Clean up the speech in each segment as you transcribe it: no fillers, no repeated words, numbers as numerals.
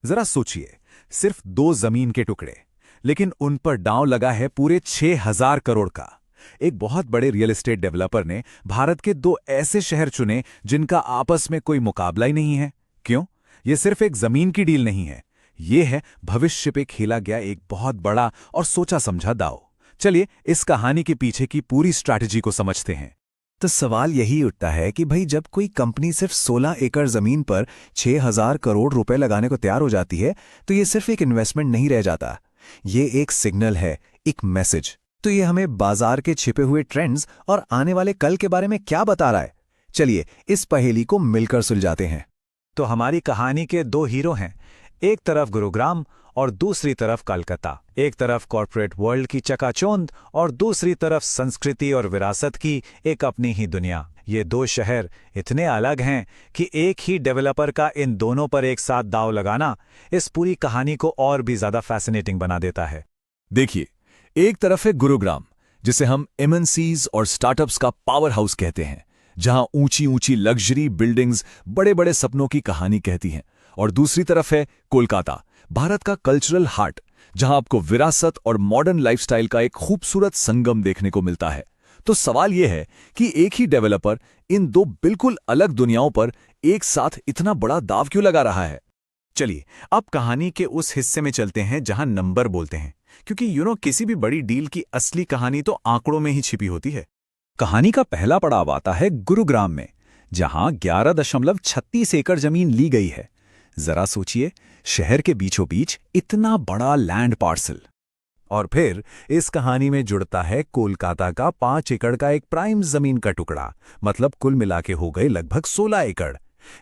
जरा सोचिए, सिर्फ 2 जमीन के टुकड़े, लेकिन उन पर दांव लगा है पूरे 6,000 करोड़ का। एक बहुत बड़े रियल एस्टेट डेवलपर ने भारत के 2 ऐसे शहर चुने जिनका आपस में कोई मुकाबला ही नहीं है। क्यों? ये सिर्फ एक जमीन की डील नहीं है, ये है भविष्य पे खेला गया एक बहुत बड़ा और सोचा समझा दांव। चलिए इस कहानी के पीछे की पूरी स्ट्रैटेजी को समझते हैं। तो सवाल यही उठता है कि भाई जब कोई कंपनी सिर्फ 16 एकड़ जमीन पर 6,000 करोड़ रुपए लगाने को तैयार हो जाती है तो ये सिर्फ एक इन्वेस्टमेंट नहीं रह जाता, ये एक सिग्नल है, एक मैसेज। तो ये हमें बाजार के छिपे हुए ट्रेंड्स और आने वाले कल के बारे में क्या बता रहा है? चलिए इस पहेली को मिलकर सुलझाते हैं। तो हमारी कहानी के 2 हीरो हैं, एक तरफ गुरुग्राम और दूसरी तरफ कलकत्ता। एक तरफ कॉर्पोरेट वर्ल्ड की चकाचौंध और दूसरी तरफ संस्कृति और विरासत की एक अपनी ही दुनिया। ये 2 शहर इतने अलग हैं कि एक ही डेवलपर का इन दोनों पर एक साथ दांव लगाना इस पूरी कहानी को और भी ज्यादा फैसिनेटिंग बना देता है। देखिए, एक तरफ है गुरुग्राम, जिसे हम एमएनसीज और स्टार्टअप्स का पावर हाउस कहते हैं, जहां ऊंची ऊंची लग्जरी बिल्डिंग्स बड़े बड़े सपनों की कहानी कहती हैं। और दूसरी तरफ है कोलकाता, भारत का कल्चरल हार्ट, जहां आपको विरासत और मॉडर्न लाइफस्टाइल का एक खूबसूरत संगम देखने को मिलता है। तो सवाल यह है कि एक ही डेवलपर इन 2 बिल्कुल अलग दुनियाओं पर एक साथ इतना बड़ा दांव क्यों लगा रहा है? चलिए अब कहानी के उस हिस्से में चलते हैं जहां नंबर बोलते हैं, क्योंकि किसी भी बड़ी डील की असली कहानी तो आंकड़ों में ही छिपी होती है। कहानी का पहला पड़ाव आता है गुरुग्राम में, जहां 11.36 एकड़ जमीन ली गई है। जरा सोचिए, शहर के बीचों बीच इतना बड़ा लैंड पार्सल। और फिर इस कहानी में जुड़ता है कोलकाता का 5 एकड़ का एक प्राइम जमीन का टुकड़ा, मतलब कुल मिला के हो गए लगभग 16 एकड़।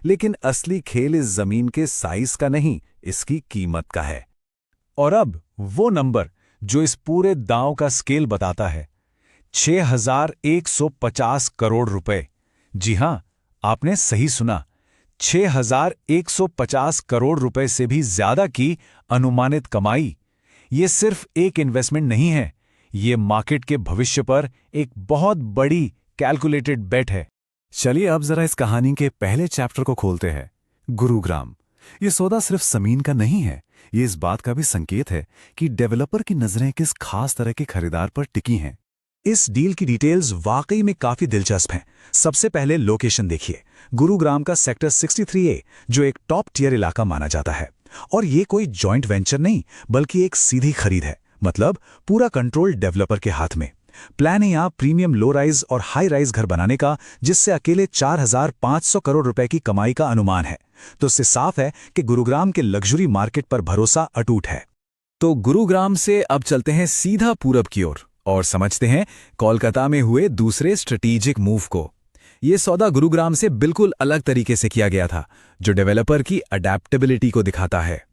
लेकिन असली खेल इस जमीन के साइज का नहीं, इसकी कीमत का है। और अब वो नंबर जो इस पूरे दांव का स्केल बताता है, 6,150 करोड़ रुपए। जी हां, आपने सही सुना, 6,150 करोड़ रुपए से भी ज्यादा की अनुमानित कमाई। ये सिर्फ एक इन्वेस्टमेंट नहीं है, ये मार्केट के भविष्य पर एक बहुत बड़ी कैलकुलेटेड बेट है। चलिए अब जरा इस कहानी के पहले चैप्टर को खोलते हैं। गुरुग्राम। ये सौदा सिर्फ जमीन का नहीं है, ये इस बात का भी संकेत है कि डेवलपर की नजरें किस खास तरह के खरीदार पर टिकी हैं। इस डील की डिटेल्स वाकई में काफी दिलचस्प हैं। सबसे पहले लोकेशन देखिए, गुरुग्राम का सेक्टर 63A, जो एक टॉप टियर इलाका माना जाता है। और ये कोई जॉइंट वेंचर नहीं, बल्कि एक सीधी खरीद है, मतलब पूरा कंट्रोल डेवलपर के हाथ में। प्लान है यहाँ प्रीमियम लो राइज और हाई राइज घर बनाने का, जिससे अकेले 4,500 करोड़ रुपए की कमाई का अनुमान है। तो इससे साफ है कि गुरुग्राम के लग्जरी मार्केट पर भरोसा अटूट है। तो गुरुग्राम से अब चलते हैं सीधा पूरब की ओर और समझते हैं कोलकाता में हुए दूसरे स्ट्रेटेजिक मूव को। ये सौदा गुरुग्राम से बिल्कुल अलग तरीके से किया गया था, जो डेवलपर की अडैप्टेबिलिटी को दिखाता है।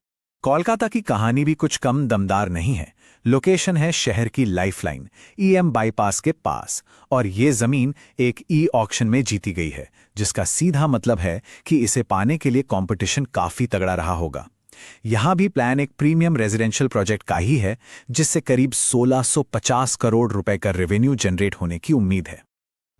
कोलकाता की कहानी भी कुछ कम दमदार नहीं है। लोकेशन है शहर की लाइफलाइन, ईएम बाईपास के पास, और ये जमीन एक ऑक्शन में जीती गई है, जिसका सीधा मतलब है कि इसे पाने के लिए कंपटीशन काफी तगड़ा रहा होगा। यहां भी प्लान एक प्रीमियम रेजिडेंशियल प्रोजेक्ट का ही है, जिससे करीब 1,650 करोड़ रुपए का रेवेन्यू जनरेट होने की उम्मीद है।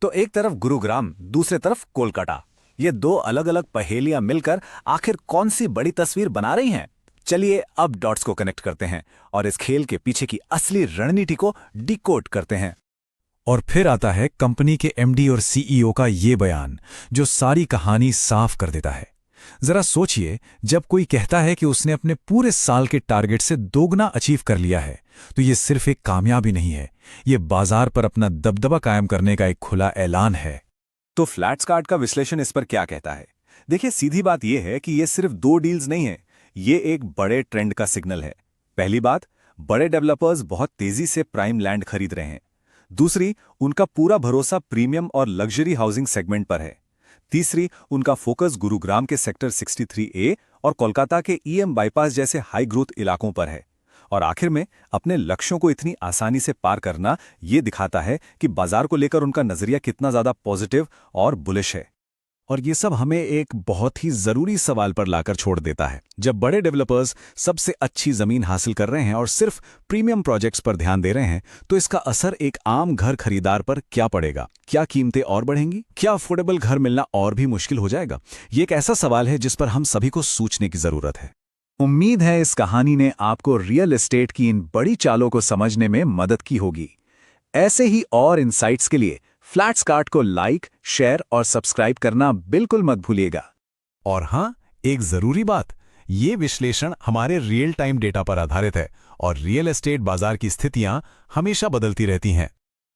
तो एक तरफ गुरुग्राम, दूसरे तरफ कोलकाता, ये 2 अलग अलग पहेलियां मिलकर आखिर कौन सी बड़ी तस्वीर बना रही हैं? चलिए अब डॉट्स को कनेक्ट करते हैं और इस खेल के पीछे की असली रणनीति को डिकोड करते हैं। और फिर आता है कंपनी के एमडी और सीईओ का ये बयान, जो सारी कहानी साफ कर देता है। जरा सोचिए, जब कोई कहता है कि उसने अपने पूरे साल के टारगेट से दोगुना अचीव कर लिया है, तो ये सिर्फ एक कामयाबी नहीं है, ये बाजार पर अपना दबदबा कायम करने का एक खुला ऐलान है। तो फ्लैट्सकार्ट का विश्लेषण इस पर क्या कहता है? देखिए, सीधी बात यह है कि ये सिर्फ 2 डील्स नहीं है, ये एक बड़े ट्रेंड का सिग्नल है। पहली बात, बड़े डेवलपर्स बहुत तेजी से प्राइम लैंड खरीद रहे हैं। दूसरी, उनका पूरा भरोसा प्रीमियम और लग्जरी हाउसिंग सेगमेंट पर है। तीसरी, उनका फोकस गुरुग्राम के सेक्टर 63A और कोलकाता के ईएम बाईपास जैसे हाई ग्रोथ इलाकों पर है। और आखिर में अपने लक्ष्यों को इतनी आसानी से पार करना ये दिखाता है कि बाजार को लेकर उनका नजरिया कितना ज्यादा पॉजिटिव और बुलिश है। और ये सब हमें एक बहुत ही जरूरी सवाल पर लाकर छोड़ देता है। जब बड़े डेवलपर्स सबसे अच्छी जमीन हासिल कर रहे हैं और सिर्फ प्रीमियम प्रोजेक्ट्स पर ध्यान दे रहे हैं, तो इसका असर एक आम घर खरीदार पर क्या पड़ेगा? क्या कीमतें और बढ़ेंगी? क्या अफोर्डेबल घर मिलना और भी मुश्किल हो जाएगा? ये एक ऐसा सवाल है जिस पर हम सभी को सोचने की जरूरत है। उम्मीद है इस कहानी ने आपको रियल एस्टेट की इन बड़ी चालों को समझने में मदद की होगी। ऐसे ही और इनसाइट्स के लिए फ्लैट्सकार्ट को लाइक, शेयर और सब्सक्राइब करना बिल्कुल मत भूलिएगा। और हाँ, एक जरूरी बात, ये विश्लेषण हमारे रियल टाइम डेटा पर आधारित है और रियल एस्टेट बाजार की स्थितियां हमेशा बदलती रहती हैं।